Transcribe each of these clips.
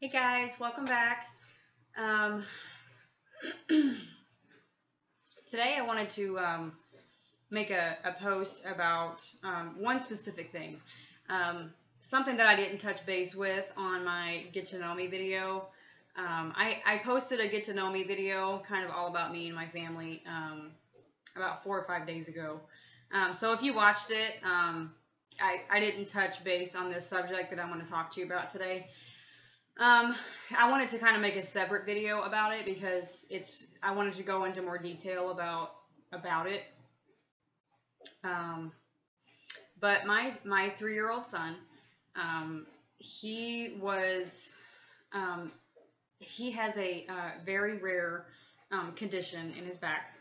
Hey guys, welcome back. Um, Today I wanted to make a post about one specific thing. Something that I didn't touch base with on my Get to Know Me video. I posted a Get to Know Me video kind of all about me and my family about 4 or 5 days ago. So if you watched it, I didn't touch base on this subject that I want to talk to you about today. I wanted to kind of make a separate video about it because I wanted to go into more detail about it. But my 3-year-old son, he has a very rare condition in his back.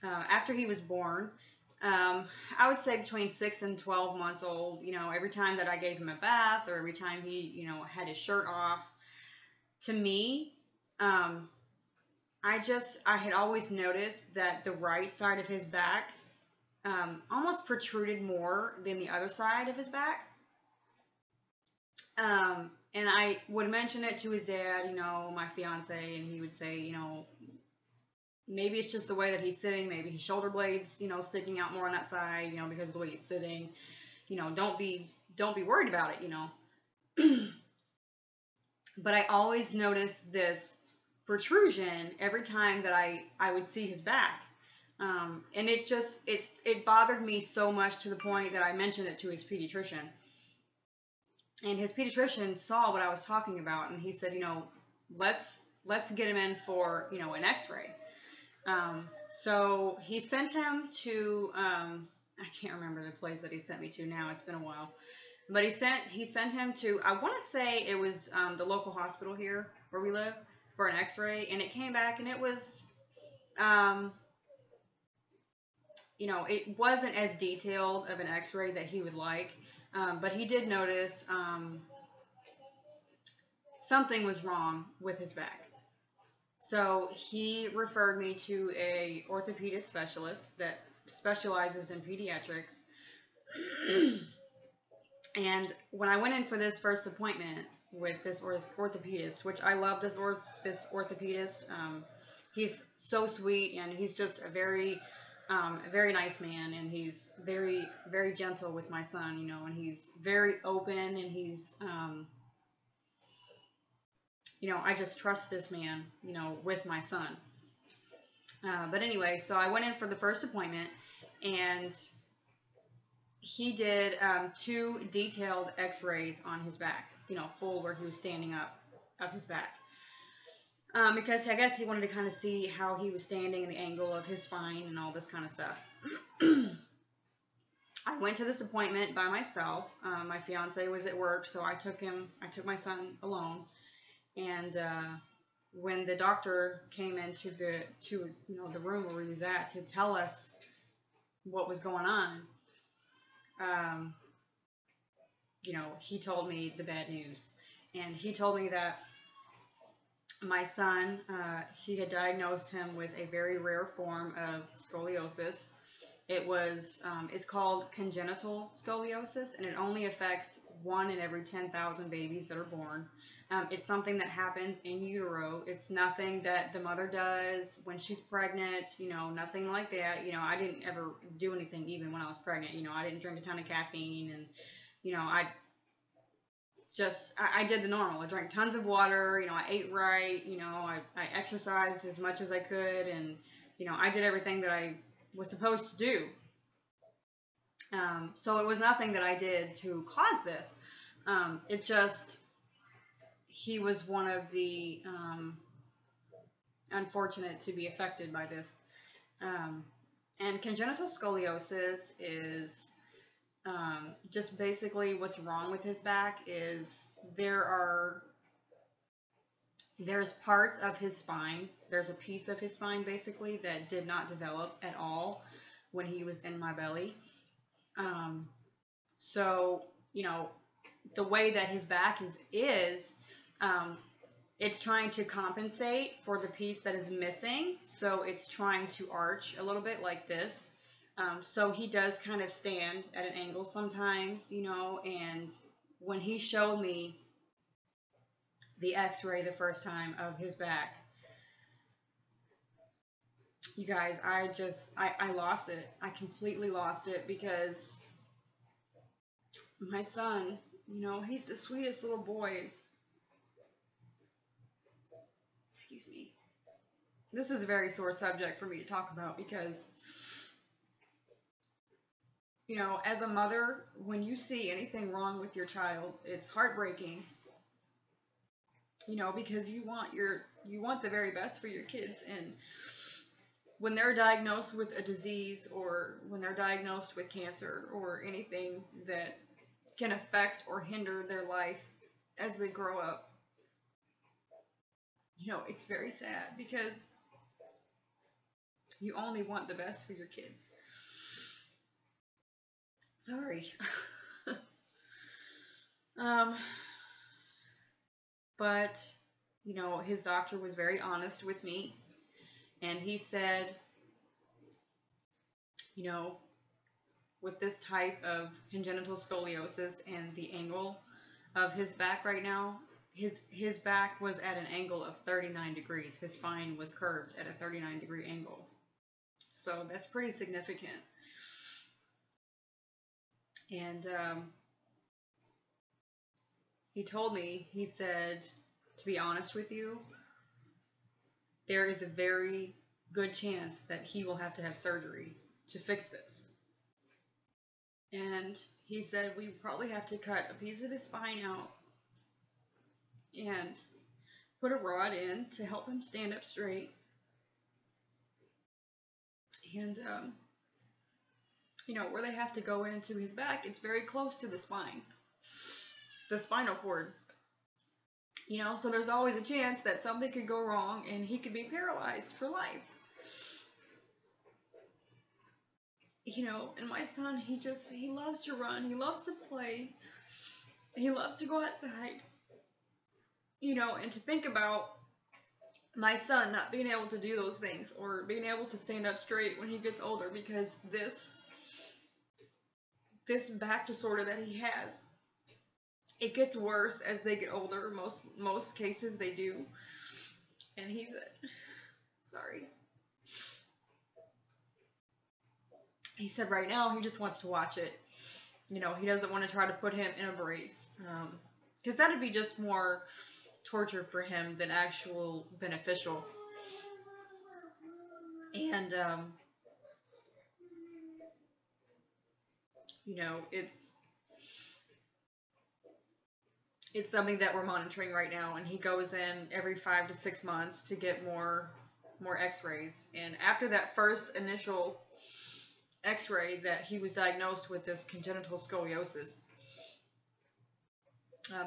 After he was born, I would say between 6 and 12 months old, every time that I gave him a bath or every time he, had his shirt off, to me, I had always noticed that the right side of his back almost protruded more than the other side of his back. And I would mention it to his dad, my fiance, and he would say, maybe it's just the way that he's sitting. Maybe his shoulder blades, sticking out more on that side, because of the way he's sitting. Don't be worried about it, But I always noticed this protrusion every time that I would see his back. And it bothered me so much to the point that I mentioned it to his pediatrician. And his pediatrician saw what I was talking about, and he said, let's get him in for, an x-ray. So he sent him to, I can't remember the place that he sent me to now. It's been a while. But he sent him to, I want to say it was the local hospital here where we live, for an x-ray. And it came back and it was, it wasn't as detailed of an x-ray that he would like. But he did notice something was wrong with his back. So he referred me to a orthopedic specialist that specializes in pediatrics. And when I went in for this first appointment with this orthopedist, which I love this orthopedist, he's so sweet, and he's just a very nice man, and he's very, very gentle with my son, and he's very open, and he's I just trust this man, with my son. But anyway, so I went in for the first appointment, and he did 2 detailed x-rays on his back, full where he was standing up of his back. Because I guess he wanted to kind of see how he was standing and the angle of his spine and all this kind of stuff. I went to this appointment by myself. My fiance was at work, so I took my son alone. And when the doctor came into the room where he was at to tell us what was going on, he told me the bad news. And he told me that my son, he had diagnosed him with a very rare form of scoliosis. It's called congenital scoliosis, and it only affects 1 in every 10,000 babies that are born. It's something that happens in utero. It's nothing that the mother does when she's pregnant, nothing like that. I didn't ever do anything even when I was pregnant. I didn't drink a ton of caffeine, and, I did the normal. I drank tons of water, I ate right, I exercised as much as I could, and, I did everything that I was supposed to do. So it was nothing that I did to cause this. He was one of the unfortunate to be affected by this. And congenital scoliosis is just basically what's wrong with his back is there's parts of his spine, there's a piece of his spine basically that did not develop at all when he was in my belly. So, the way that his back is it's trying to compensate for the piece that is missing. So it's trying to arch a little bit like this. So he does kind of stand at an angle sometimes, and when he showed me the x-ray the first time of his back, you guys, I lost it. I completely lost it, because my son, you know, he's the sweetest little boy. Excuse me. This is a very sore subject for me to talk about, because, you know, as a mother, when you see anything wrong with your child, it's heartbreaking. You know, because you want the very best for your kids, and when they're diagnosed with a disease, or when they're diagnosed with cancer, or anything that can affect or hinder their life as they grow up, you know, it's very sad, because you only want the best for your kids. Sorry. But, you know, his doctor was very honest with me, and he said, you know, with this type of congenital scoliosis and the angle of his back right now, his back was at an angle of 39 degrees. His spine was curved at a 39-degree angle. So that's pretty significant. And he told me, he said, to be honest with you, there is a very good chance that he will have to have surgery to fix this. And he said we probably have to cut a piece of his spine out and put a rod in to help him stand up straight. And, you know, where they have to go into his back, it's very close to the spine. It's the spinal cord. You know, so there's always a chance that something could go wrong and he could be paralyzed for life. You know, and my son, he loves to run, he loves to play, he loves to go outside. You know, and to think about my son not being able to do those things, or being able to stand up straight when he gets older, because this back disorder that he has, it gets worse as they get older. Most cases they do. And he said, sorry. He said right now he just wants to watch it. You know, he doesn't want to try to put him in a brace, because that'd be just more torture for him than actual beneficial. And you know, it's something that we're monitoring right now, and he goes in every 5 to 6 months to get more x-rays. And after that first initial x-ray that he was diagnosed with this congenital scoliosis,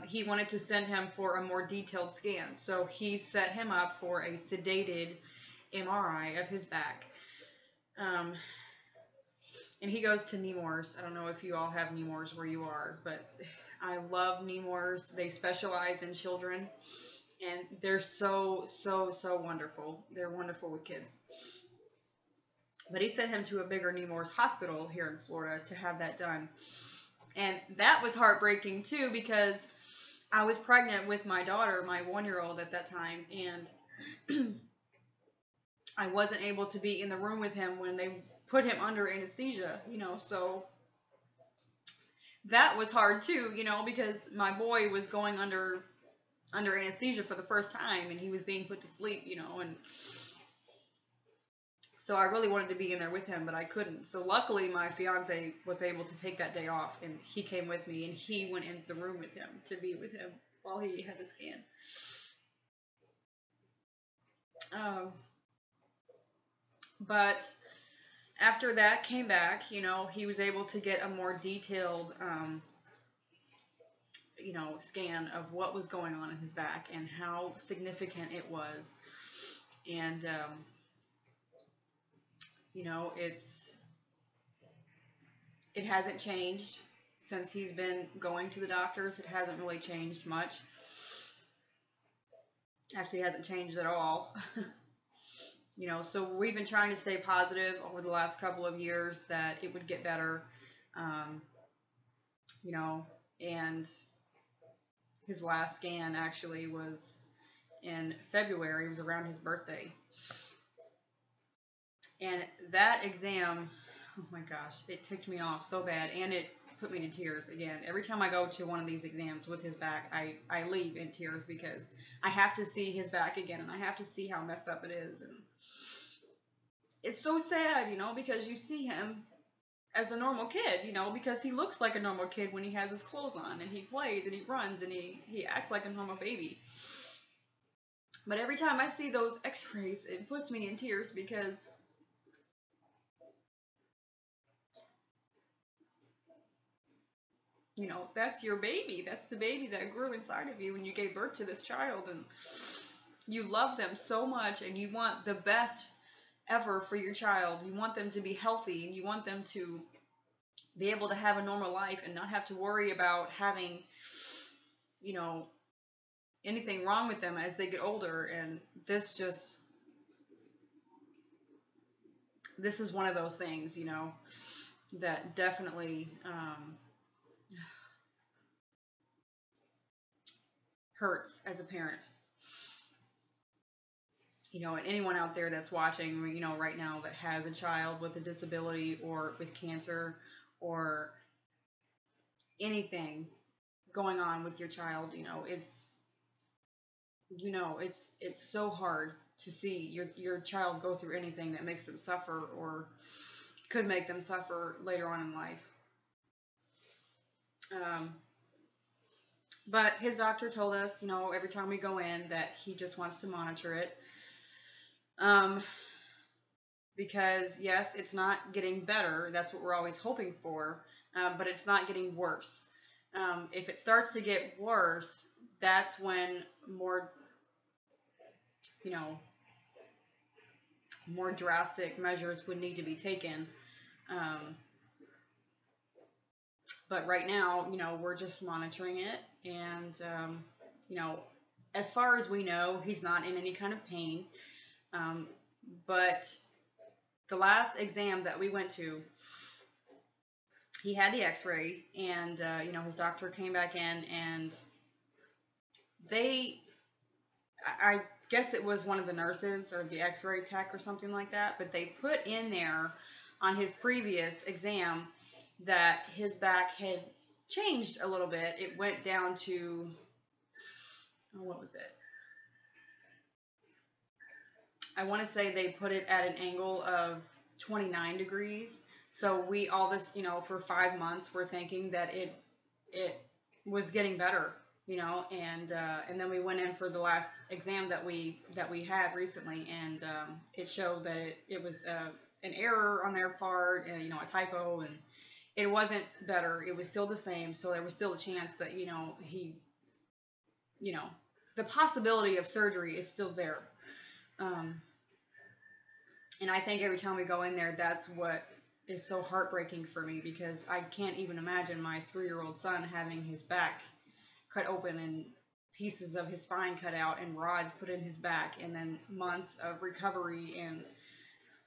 he wanted to send him for a more detailed scan. So he set him up for a sedated MRI of his back. And he goes to Nemours. I don't know if you all have Nemours where you are, but I love Nemours. They specialize in children, and they're so wonderful. They're wonderful with kids. But he sent him to a bigger Nemours hospital here in Florida to have that done. And that was heartbreaking too, because I was pregnant with my daughter, my 1-year-old at that time, and I wasn't able to be in the room with him when they put him under anesthesia, you know, so that was hard too, you know, because my boy was going under anesthesia for the first time, and he was being put to sleep, you know, and so I really wanted to be in there with him, but I couldn't. So luckily my fiance was able to take that day off, and he came with me, and he went in the room with him to be with him while he had the scan. But after that came back, you know, he was able to get a more detailed, you know, scan of what was going on in his back and how significant it was. And, you know, it hasn't changed since he's been going to the doctors. It hasn't really changed much. Actually, it hasn't changed at all. You know, so we've been trying to stay positive over the last couple of years that it would get better, you know, and His last scan actually was in February. It was around his birthday. And that exam, oh my gosh, it ticked me off so bad, and it put me to tears again. Every time I go to one of these exams with his back, I leave in tears because I have to see his back again, and I have to see how messed up it is. And it's so sad, because you see him as a normal kid, because he looks like a normal kid when he has his clothes on, and he plays, and he runs, and he acts like a normal baby. But every time I see those x-rays, it puts me in tears because that's your baby. That's the baby that grew inside of you when you gave birth to this child, and you love them so much, and you want the best ever for your child. You want them to be healthy, and you want them to be able to have a normal life and not have to worry about having, anything wrong with them as they get older. And this is one of those things, that definitely hurts as a parent. And anyone out there that's watching, right now that has a child with a disability or with cancer or anything going on with your child, it's so hard to see your child go through anything that makes them suffer or could make them suffer later on in life. But his doctor told us, every time we go in that he just wants to monitor it. Because yes, it's not getting better. That's what we're always hoping for. But it's not getting worse. If it starts to get worse, that's when more drastic measures would need to be taken. But right now, we're just monitoring it. And, as far as we know, he's not in any kind of pain. But the last exam that we went to, he had the x-ray, and, his doctor came back in, and I guess it was one of the nurses or the x-ray tech or something like that, but they put in there on his previous exam that his back had changed a little bit. It went down to, what was it? I want to say they put it at an angle of 29 degrees. So for 5 months, we're thinking that it was getting better, and then we went in for the last exam that we had recently, and it showed that it was an error on their part, and a typo, and it wasn't better. It was still the same. So there was still a chance that he, the possibility of surgery is still there. And I think every time we go in there, that's what is so heartbreaking for me, because I can't even imagine my 3-year-old son having his back cut open and pieces of his spine cut out and rods put in his back, and then months of recovery, and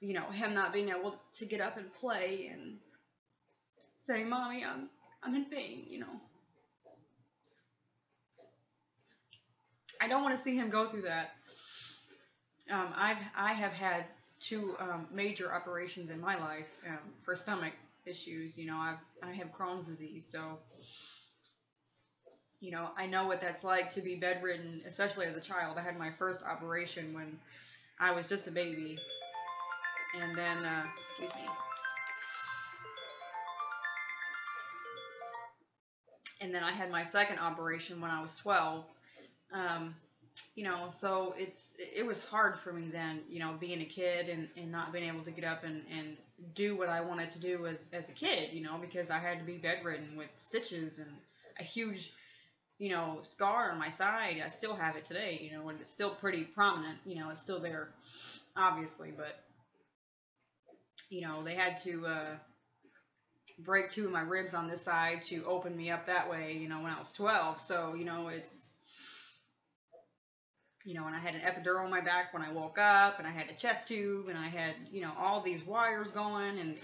him not being able to get up and play and say, "Mommy, I'm in pain." I don't want to see him go through that. I have had 2 major operations in my life for stomach issues. I have Crohn's disease, so I know what that's like to be bedridden, especially as a child. I had my first operation when I was just a baby, and then excuse me. And then I had my second operation when I was 12. So it was hard for me then, being a kid and not being able to get up and do what I wanted to do as a kid, because I had to be bedridden with stitches and a huge, scar on my side. I still have it today, and it's still pretty prominent, it's still there, obviously, but, they had to break 2 of my ribs on this side to open me up that way, when I was 12. So, it's, and I had an epidural on my back when I woke up, and I had a chest tube, and I had, all these wires going, and,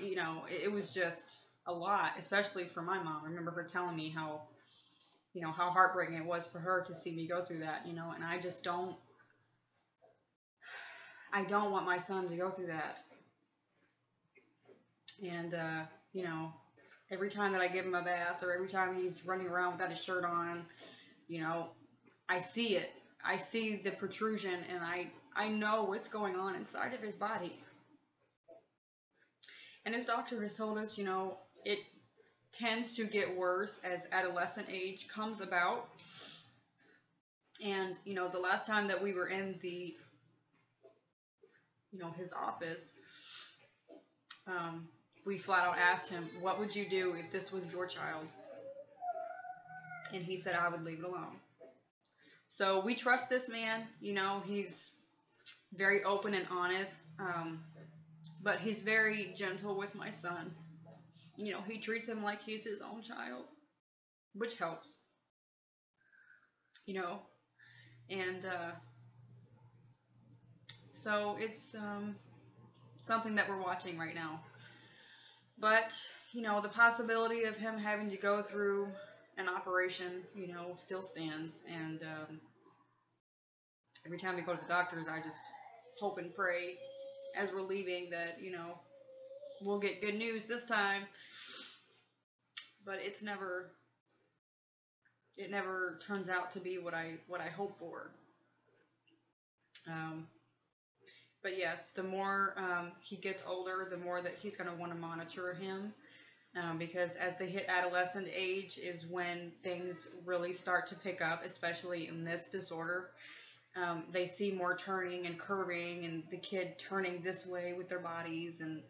it was just a lot, especially for my mom. I remember her telling me how, you know, how heartbreaking it was for her to see me go through that, you know, and I don't want my son to go through that. And, you know, every time that I give him a bath or every time he's running around without his shirt on, you know, I see it. I see the protrusion, and I know what's going on inside of his body. And his doctor has told us, you know, it tends to get worse as adolescent age comes about. And, you know, the last time that we were in the, you know, his office, we flat out asked him, what would you do if this was your child? And he said, I would leave it alone. So we trust this man, you know, he's very open and honest, but he's very gentle with my son. You know, he treats him like he's his own child, which helps, you know, and so it's something that we're watching right now. But, you know, the possibility of him having to go through an operation, you know, still stands. And every time we go to the doctors, I just hope and pray as we're leaving that, you know, we'll get good news this time. But it never turns out to be what I hope for. But yes, the more he gets older, the more that he's going to want to monitor him. Because as they hit adolescent age is when things really start to pick up, especially in this disorder. They see more turning and curving and the kid turning this way with their bodies, and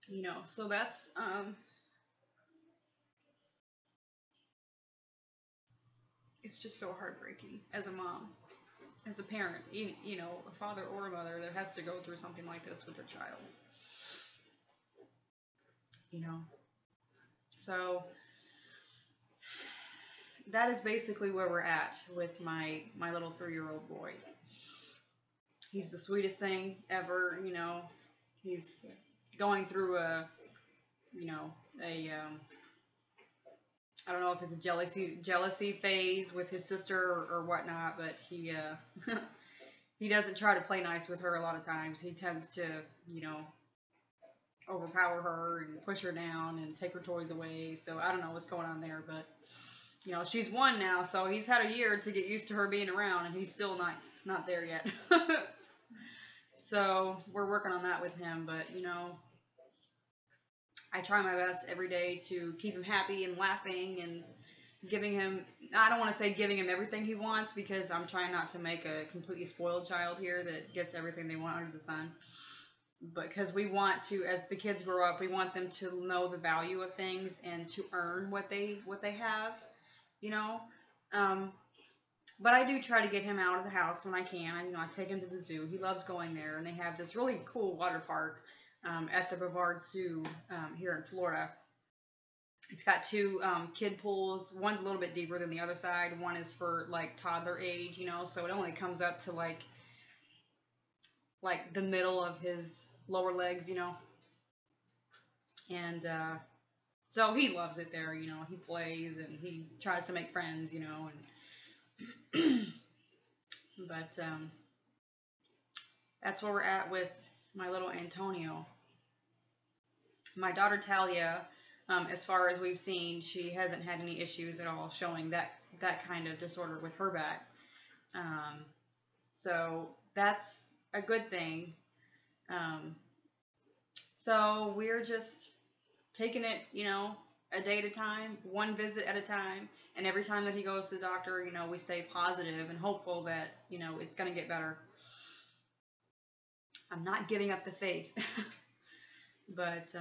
you know, so that's it's just so heartbreaking as a mom, as a parent, you know, a father or a mother that has to go through something like this with their child. You know, so that is basically where we're at with my little 3-year-old boy. He's the sweetest thing ever, you know. He's going through a I don't know if it's a jealousy phase with his sister or whatnot, but he he doesn't try to play nice with her a lot of times. He tends to, you know, overpower her and push her down and take her toys away. So I don't know what's going on there, but you know, she's 1 now, so he's had a year to get used to her being around, and he's still not there yet. So we're working on that with him, but you know, I try my best every day to keep him happy and laughing and giving him, I don't want to say giving him everything he wants, because I'm trying not to make a completely spoiled child here that gets everything they want under the sun. But because we want to, as the kids grow up, we want them to know the value of things and to earn what they have, you know. But I do try to get him out of the house when I can. You know, I take him to the zoo. He loves going there, and they have this really cool water park at the Brevard Zoo here in Florida. It's got 2 kid pools. One's a little bit deeper than the other side. One is for like toddler age, you know, so it only comes up to like the middle of his lower legs, you know. And so he loves it there, you know. He plays and he tries to make friends, you know. And but that's where we're at with my little Antonio. My daughter Talia, as far as we've seen, she hasn't had any issues at all showing that kind of disorder with her back. So that's a good thing. So we're just taking it, you know, a day at a time, one visit at a time, and every time that he goes to the doctor, you know, we stay positive and hopeful that, you know, it's going to get better. I'm not giving up the faith, but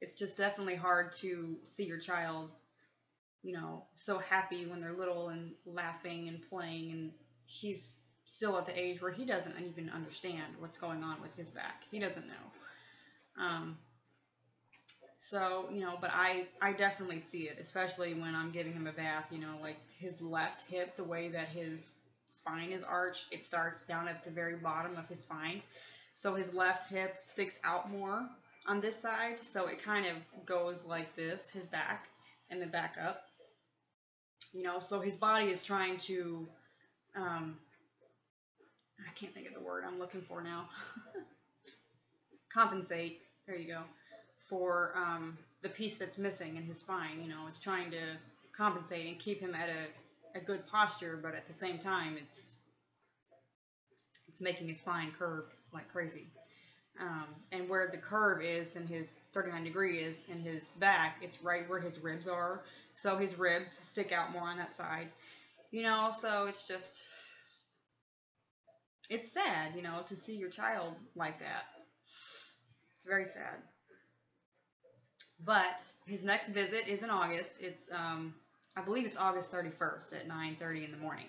it's just definitely hard to see your child, you know, so happy when they're little and laughing and playing, and he's still at the age where he doesn't even understand what's going on with his back. He doesn't know. So, you know, but I definitely see it, especially when I'm giving him a bath, you know, like his left hip, the way that his spine is arched, it starts down at the very bottom of his spine. So his left hip sticks out more on this side, so it kind of goes like this, his back, and then back up. So his body is trying to, I can't think of the word I'm looking for now. Compensate, there you go, for the piece that's missing in his spine. It's trying to compensate and keep him at a good posture, but at the same time, it's making his spine curve like crazy. And where the curve is in his 39 degree is in his back, it's right where his ribs are. So his ribs stick out more on that side. So it's just, it's sad, to see your child like that. It's very sad. But his next visit is in August. It's, I believe it's August 31st at 9:30 in the morning.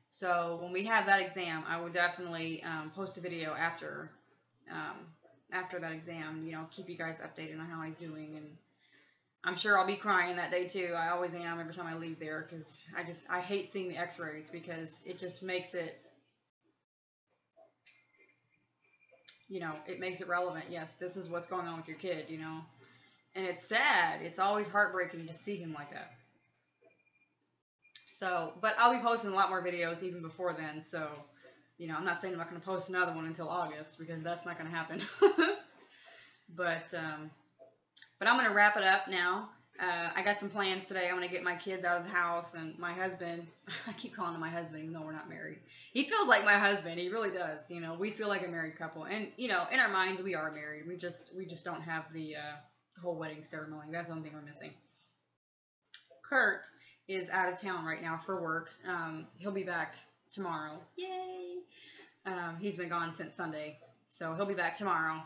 So when we have that exam, I will definitely post a video after that exam, keep you guys updated on how he's doing. And I'm sure I'll be crying that day too. I always am every time I leave there, because I hate seeing the x-rays, because it just makes it, it makes it relevant. Yes, this is what's going on with your kid, and it's sad. It's always heartbreaking to see him like that. So, but I'll be posting a lot more videos even before then, so I'm not saying I'm not going to post another one until August, because that's not going to happen. But I'm going to wrap it up now. I got some plans today. I'm going to get my kids out of the house, and my husband, I keep calling him my husband even though we're not married. He feels like my husband. He really does. We feel like a married couple. And, in our minds, we are married. We just don't have the whole wedding ceremony. That's the only thing we're missing. Kurt is out of town right now for work. He'll be back tomorrow. Yay! He's been gone since Sunday, so he'll be back tomorrow.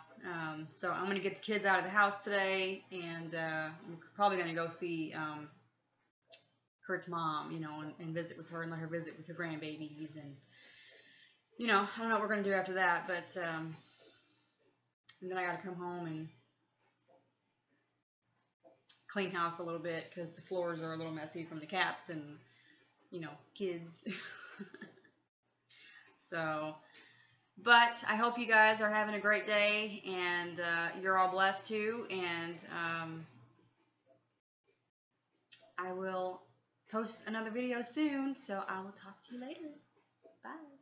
So I'm going to get the kids out of the house today, and I'm probably going to go see Kurt's mom, and visit with her and let her visit with her grandbabies. And, I don't know what we're going to do after that, but and then I got to come home and clean house a little bit, because the floors are a little messy from the cats and, kids. So, but I hope you guys are having a great day, and you're all blessed too, and I will post another video soon, so I will talk to you later. Bye.